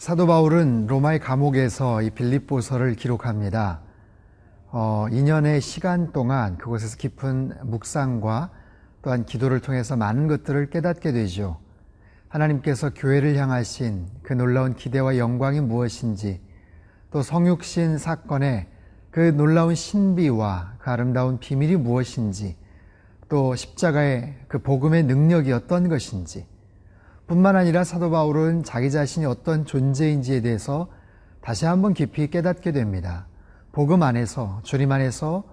사도 바울은 로마의 감옥에서 이 빌립보서를 기록합니다. 2년의 시간 동안 그곳에서 깊은 묵상과 또한 기도를 통해서 많은 것들을 깨닫게 되죠. 하나님께서 교회를 향하신 그 놀라운 기대와 영광이 무엇인지, 또 성육신 사건의 그 놀라운 신비와 그 아름다운 비밀이 무엇인지, 또 십자가의 그 복음의 능력이 어떤 것인지, 뿐만 아니라 사도 바울은 자기 자신이 어떤 존재인지에 대해서 다시 한번 깊이 깨닫게 됩니다. 복음 안에서, 주님 안에서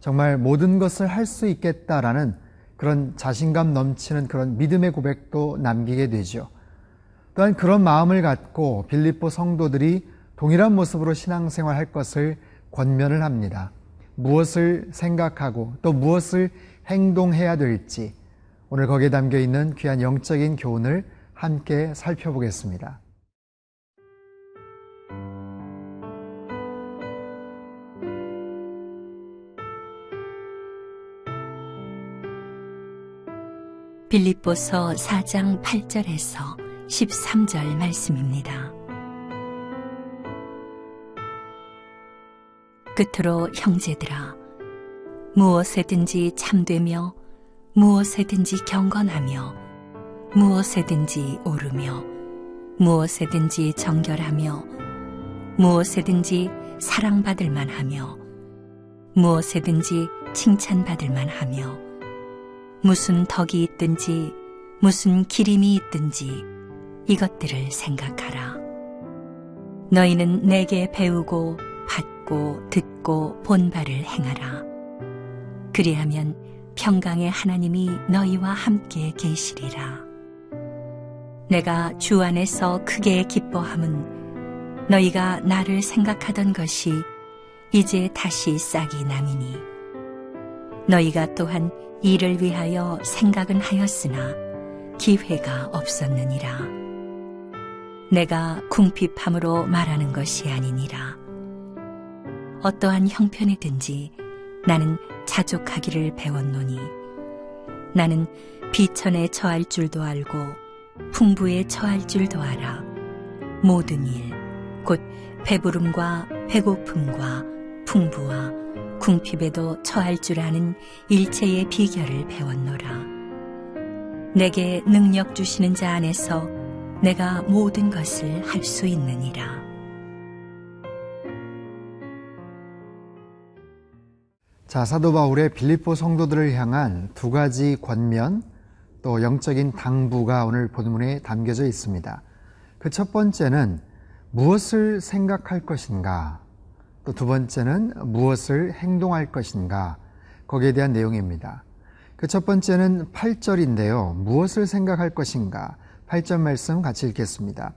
정말 모든 것을 할 수 있겠다라는 그런 자신감 넘치는 그런 믿음의 고백도 남기게 되죠. 또한 그런 마음을 갖고 빌립보 성도들이 동일한 모습으로 신앙생활할 것을 권면을 합니다. 무엇을 생각하고 또 무엇을 행동해야 될지, 오늘 거기에 담겨 있는 귀한 영적인 교훈을 함께 살펴보겠습니다. 빌립보서 4장 8절에서 13절 말씀입니다. 끝으로 형제들아, 무엇에든지 참되며 무엇에든지 경건하며 무엇에든지 옳으며 무엇에든지 정결하며 무엇에든지 사랑받을 만하며 무엇에든지 칭찬받을 만하며 무슨 덕이 있든지 무슨 기림이 있든지 이것들을 생각하라. 너희는 내게 배우고 받고 듣고 본 바를 행하라. 그리하면 평강의 하나님이 너희와 함께 계시리라. 내가 주 안에서 크게 기뻐함은 너희가 나를 생각하던 것이 이제 다시 싹이 남이니, 너희가 또한 이를 위하여 생각은 하였으나 기회가 없었느니라. 내가 궁핍함으로 말하는 것이 아니니라. 어떠한 형편이든지 나는 자족하기를 배웠노니, 나는 비천에 처할 줄도 알고 풍부에 처할 줄도 알아. 모든 일, 곧 배부름과 배고픔과 풍부와 궁핍에도 처할 줄 아는 일체의 비결을 배웠노라. 내게 능력 주시는 자 안에서 내가 모든 것을 할 수 있느니라. 자, 사도 바울의 빌립보 성도들을 향한 두 가지 권면, 또 영적인 당부가 오늘 본문에 담겨져 있습니다. 그 첫 번째는 무엇을 생각할 것인가, 또 두 번째는 무엇을 행동할 것인가, 거기에 대한 내용입니다. 그 첫 번째는 8절인데요. 무엇을 생각할 것인가, 8절 말씀 같이 읽겠습니다.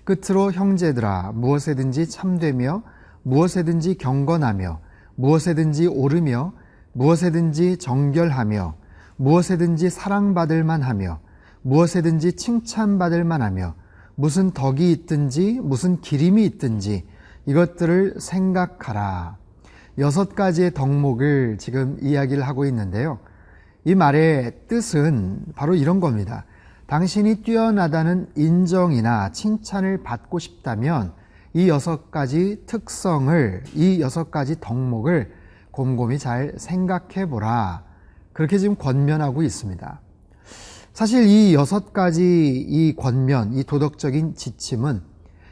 끝으로 형제들아, 무엇에든지 참되며 무엇에든지 경건하며 무엇에든지 옳으며 무엇에든지 정결하며 무엇에든지 사랑받을 만하며 무엇에든지 칭찬받을 만하며 무슨 덕이 있든지 무슨 기림이 있든지 이것들을 생각하라. 6가지의 덕목을 지금 이야기를 하고 있는데요. 이 말의 뜻은 바로 이런 겁니다. 당신이 뛰어나다는 인정이나 칭찬을 받고 싶다면 이 6가지 특성을, 이 6가지 덕목을 곰곰이 잘 생각해 보라. 그렇게 지금 권면하고 있습니다. 사실 이 6가지 이 권면, 이 도덕적인 지침은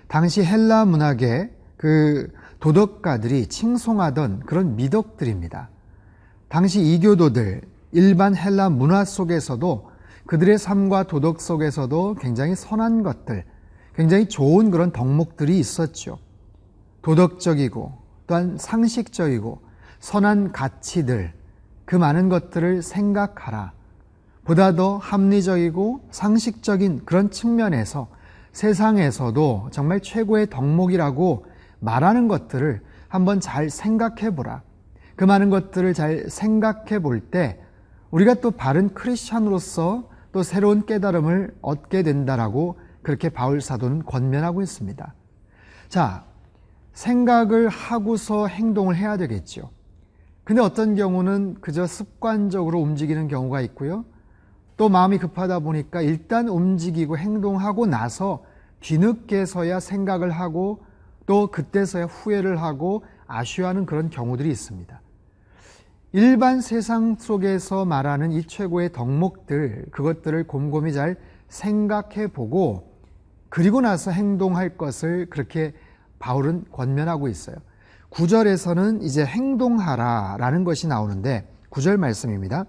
당시 헬라 문학의 그 도덕가들이 칭송하던 그런 미덕들입니다. 당시 이교도들, 일반 헬라 문화 속에서도 그들의 삶과 도덕 속에서도 굉장히 선한 것들, 굉장히 좋은 그런 덕목들이 있었죠. 도덕적이고 또한 상식적이고 선한 가치들, 그 많은 것들을 생각하라. 보다 더 합리적이고 상식적인 그런 측면에서 세상에서도 정말 최고의 덕목이라고 말하는 것들을 한번 잘 생각해 보라. 그 많은 것들을 잘 생각해 볼 때 우리가 또 바른 크리스찬으로서 또 새로운 깨달음을 얻게 된다라고 그렇게 바울 사도는 권면하고 있습니다. 자, 생각을 하고서 행동을 해야 되겠죠. 근데 어떤 경우는 그저 습관적으로 움직이는 경우가 있고요. 또 마음이 급하다 보니까 일단 움직이고 행동하고 나서 뒤늦게서야 생각을 하고 또 그때서야 후회를 하고 아쉬워하는 그런 경우들이 있습니다. 일반 세상 속에서 말하는 이 최고의 덕목들, 그것들을 곰곰이 잘 생각해 보고 그리고 나서 행동할 것을 그렇게 바울은 권면하고 있어요. 9절에서는 이제 행동하라 라는 것이 나오는데 9절 말씀입니다.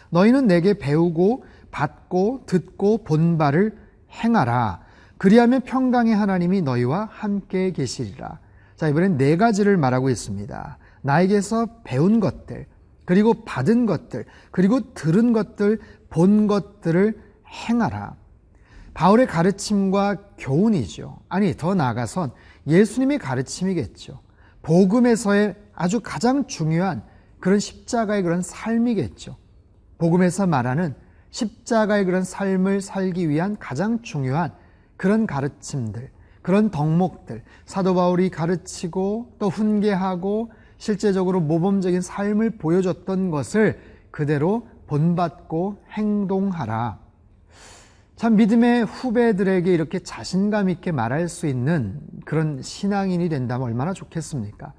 너희는 내게 배우고 받고 듣고 본 바를 행하라. 그리하면 평강의 하나님이 너희와 함께 계시리라. 자, 이번엔 네 가지를 말하고 있습니다. 나에게서 배운 것들, 그리고 받은 것들, 그리고 들은 것들, 본 것들을 행하라. 바울의 가르침과 교훈이죠. 아니, 더 나아가선 예수님의 가르침이겠죠. 복음에서의 아주 가장 중요한 그런 십자가의 그런 삶이겠죠. 복음에서 말하는 십자가의 그런 삶을 살기 위한 가장 중요한 그런 가르침들, 그런 덕목들, 사도 바울이 가르치고 또 훈계하고 실제적으로 모범적인 삶을 보여줬던 것을 그대로 본받고 행동하라. 참 믿음의 후배들에게 이렇게 자신감 있게 말할 수 있는 그런 신앙인이 된다면 얼마나 좋겠습니까?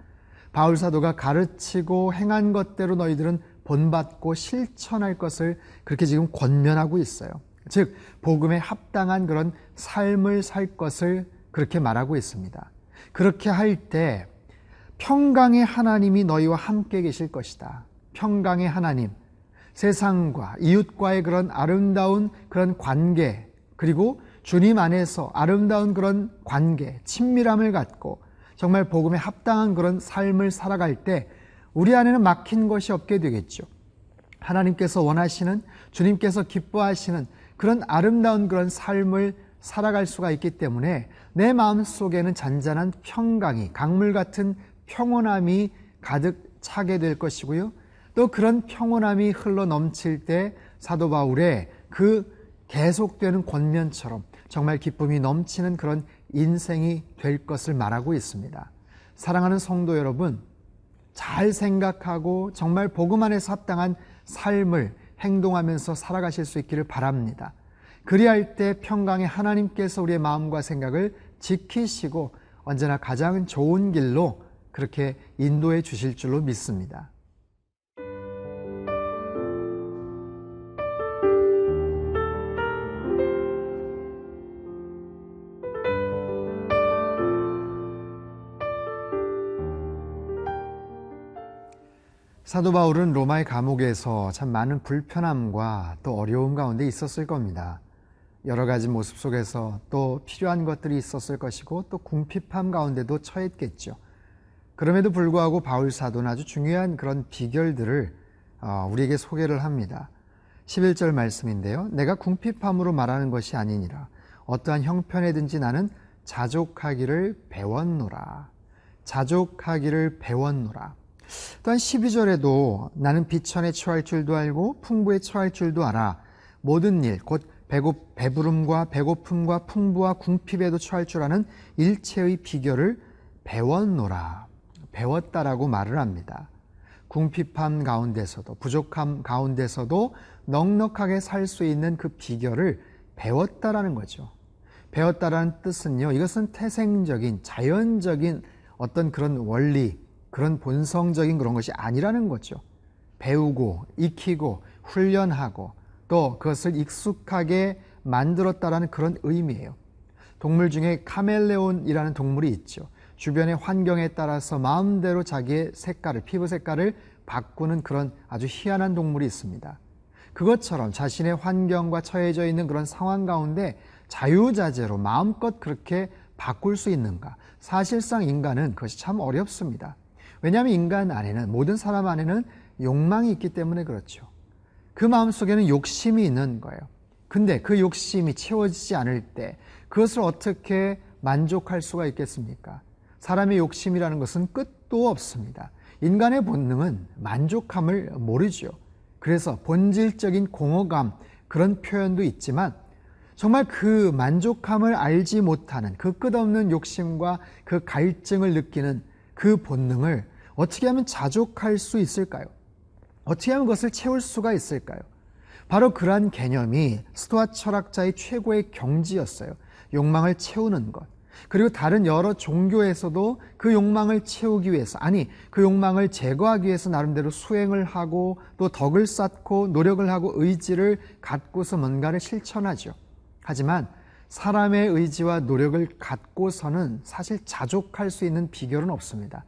바울 사도가 가르치고 행한 것대로 너희들은 본받고 실천할 것을 그렇게 지금 권면하고 있어요. 즉 복음에 합당한 그런 삶을 살 것을 그렇게 말하고 있습니다. 그렇게 할 때 평강의 하나님이 너희와 함께 계실 것이다. 평강의 하나님, 세상과 이웃과의 그런 아름다운 그런 관계, 그리고 주님 안에서 아름다운 그런 관계, 친밀함을 갖고 정말 복음에 합당한 그런 삶을 살아갈 때 우리 안에는 막힌 것이 없게 되겠죠. 하나님께서 원하시는, 주님께서 기뻐하시는 그런 아름다운 그런 삶을 살아갈 수가 있기 때문에 내 마음속에는 잔잔한 평강이, 강물 같은 평온함이 가득 차게 될 것이고요. 또 그런 평온함이 흘러 넘칠 때 사도 바울의 그 계속되는 권면처럼 정말 기쁨이 넘치는 그런 인생이 될 것을 말하고 있습니다. 사랑하는 성도 여러분, 잘 생각하고 정말 복음 안에서 합당한 삶을 행동하면서 살아가실 수 있기를 바랍니다. 그리할 때 평강의 하나님께서 우리의 마음과 생각을 지키시고 언제나 가장 좋은 길로 그렇게 인도해 주실 줄로 믿습니다. 사도 바울은 로마의 감옥에서 참 많은 불편함과 또 어려움 가운데 있었을 겁니다. 여러 가지 모습 속에서 또 필요한 것들이 있었을 것이고 또 궁핍함 가운데도 처했겠죠. 그럼에도 불구하고 바울 사도는 아주 중요한 그런 비결들을 우리에게 소개를 합니다. 11절 말씀인데요. 내가 궁핍함으로 말하는 것이 아니니라. 어떠한 형편에든지 나는 자족하기를 배웠노라. 자족하기를 배웠노라. 또한 12절에도 나는 비천에 처할 줄도 알고 풍부에 처할 줄도 알아. 모든 일, 곧 배부름과 배고픔과 풍부와 궁핍에도 처할 줄 아는 일체의 비결을 배웠노라. 배웠다라고 말을 합니다. 궁핍함 가운데서도 부족함 가운데서도 넉넉하게 살 수 있는 그 비결을 배웠다라는 거죠. 배웠다라는 뜻은요, 이것은 태생적인 자연적인 어떤 그런 원리, 그런 본성적인 그런 것이 아니라는 거죠. 배우고 익히고 훈련하고 또 그것을 익숙하게 만들었다라는 그런 의미예요. 동물 중에 카멜레온이라는 동물이 있죠. 주변의 환경에 따라서 마음대로 자기의 색깔을, 피부 색깔을 바꾸는 그런 아주 희한한 동물이 있습니다. 그것처럼 자신의 환경과 처해져 있는 그런 상황 가운데 자유자재로 마음껏 그렇게 바꿀 수 있는가? 사실상 인간은 그것이 참 어렵습니다. 왜냐하면 인간 안에는, 모든 사람 안에는 욕망이 있기 때문에 그렇죠. 그 마음속에는 욕심이 있는 거예요. 근데 그 욕심이 채워지지 않을 때 그것을 어떻게 만족할 수가 있겠습니까? 사람의 욕심이라는 것은 끝도 없습니다. 인간의 본능은 만족함을 모르죠. 그래서 본질적인 공허감, 그런 표현도 있지만 정말 그 만족함을 알지 못하는 그 끝없는 욕심과 그 갈증을 느끼는 그 본능을 어떻게 하면 자족할 수 있을까요? 어떻게 하면 그것을 채울 수가 있을까요? 바로 그러한 개념이 스토아 철학자의 최고의 경지였어요. 욕망을 채우는 것, 그리고 다른 여러 종교에서도 그 욕망을 채우기 위해서, 아니 그 욕망을 제거하기 위해서 나름대로 수행을 하고 또 덕을 쌓고 노력을 하고 의지를 갖고서 뭔가를 실천하죠. 하지만 사람의 의지와 노력을 갖고서는 사실 자족할 수 있는 비결은 없습니다.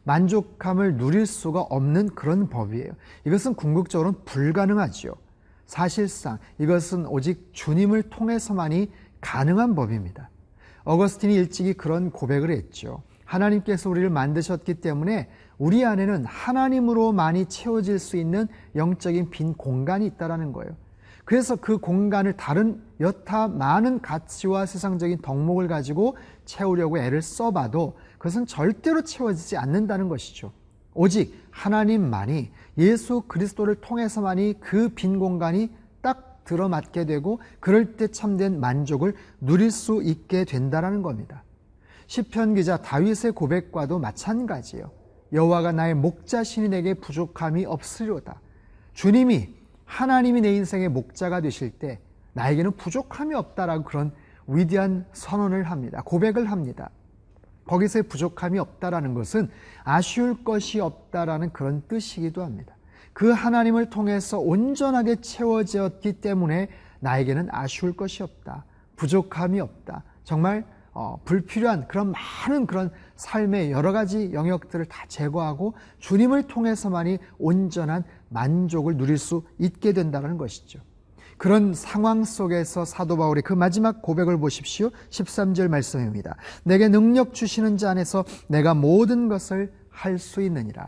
만족함을 누릴 수가 없는 그런 법이에요. 이것은 궁극적으로는 불가능하죠. 사실상 이것은 오직 주님을 통해서만이 가능한 법입니다. 어거스틴이 일찍이 그런 고백을 했죠. 하나님께서 우리를 만드셨기 때문에 우리 안에는 하나님으로만이 채워질 수 있는 영적인 빈 공간이 있다는 거예요. 그래서 그 공간을 다른 여타 많은 가치와 세상적인 덕목을 가지고 채우려고 애를 써봐도 그것은 절대로 채워지지 않는다는 것이죠. 오직 하나님만이, 예수 그리스도를 통해서만이 그 빈 공간이 딱 들어맞게 되고 그럴 때 참된 만족을 누릴 수 있게 된다는 겁니다. 시편 기자 다윗의 고백과도 마찬가지예요. 여호와가 나의 목자시니 내게 부족함이 없으리로다. 주님이, 하나님이 내 인생의 목자가 되실 때 나에게는 부족함이 없다라고 그런 위대한 선언을 합니다. 고백을 합니다. 거기서의 부족함이 없다라는 것은 아쉬울 것이 없다라는 그런 뜻이기도 합니다. 그 하나님을 통해서 온전하게 채워졌기 때문에 나에게는 아쉬울 것이 없다. 부족함이 없다. 정말 불필요한 그런 많은 그런 삶의 여러 가지 영역들을 다 제거하고 주님을 통해서만이 온전한 만족을 누릴 수 있게 된다는 것이죠. 그런 상황 속에서 사도 바울의 그 마지막 고백을 보십시오. 13절 말씀입니다. 내게 능력 주시는 자 안에서 내가 모든 것을 할 수 있느니라.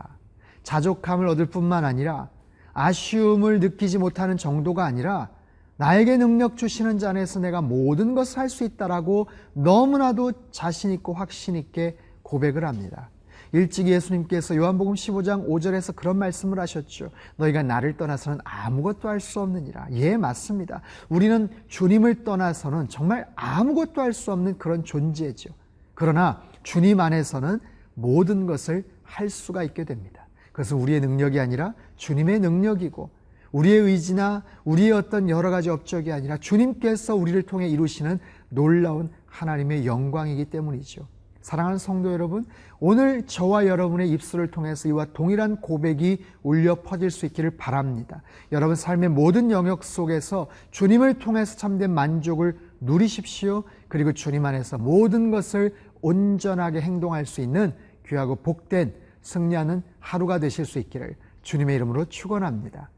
자족함을 얻을 뿐만 아니라 아쉬움을 느끼지 못하는 정도가 아니라 나에게 능력 주시는 자 안에서 내가 모든 것을 할 수 있다라고 너무나도 자신 있고 확신 있게 고백을 합니다. 일찍 예수님께서 요한복음 15장 5절에서 그런 말씀을 하셨죠. 너희가 나를 떠나서는 아무것도 할 수 없느니라. 예, 맞습니다. 우리는 주님을 떠나서는 정말 아무것도 할 수 없는 그런 존재죠. 그러나 주님 안에서는 모든 것을 할 수가 있게 됩니다. 그것은 우리의 능력이 아니라 주님의 능력이고 우리의 의지나 우리의 어떤 여러 가지 업적이 아니라 주님께서 우리를 통해 이루시는 놀라운 하나님의 영광이기 때문이죠. 사랑하는 성도 여러분, 오늘 저와 여러분의 입술을 통해서 이와 동일한 고백이 울려 퍼질 수 있기를 바랍니다. 여러분 삶의 모든 영역 속에서 주님을 통해서 참된 만족을 누리십시오. 그리고 주님 안에서 모든 것을 온전하게 행동할 수 있는 귀하고 복된 승리하는 하루가 되실 수 있기를 주님의 이름으로 축원합니다.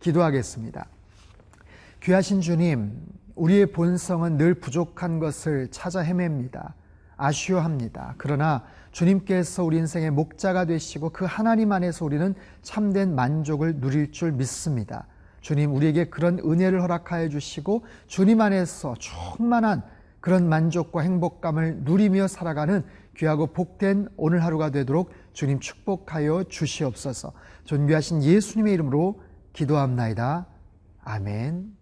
기도하겠습니다. 귀하신 주님, 우리의 본성은 늘 부족한 것을 찾아 헤맵니다. 아쉬워합니다. 그러나 주님께서 우리 인생의 목자가 되시고 그 하나님 안에서 우리는 참된 만족을 누릴 줄 믿습니다. 주님, 우리에게 그런 은혜를 허락하여 주시고 주님 안에서 충만한 그런 만족과 행복감을 누리며 살아가는 귀하고 복된 오늘 하루가 되도록 주님 축복하여 주시옵소서. 존귀하신 예수님의 이름으로 기도합나이다. 아멘.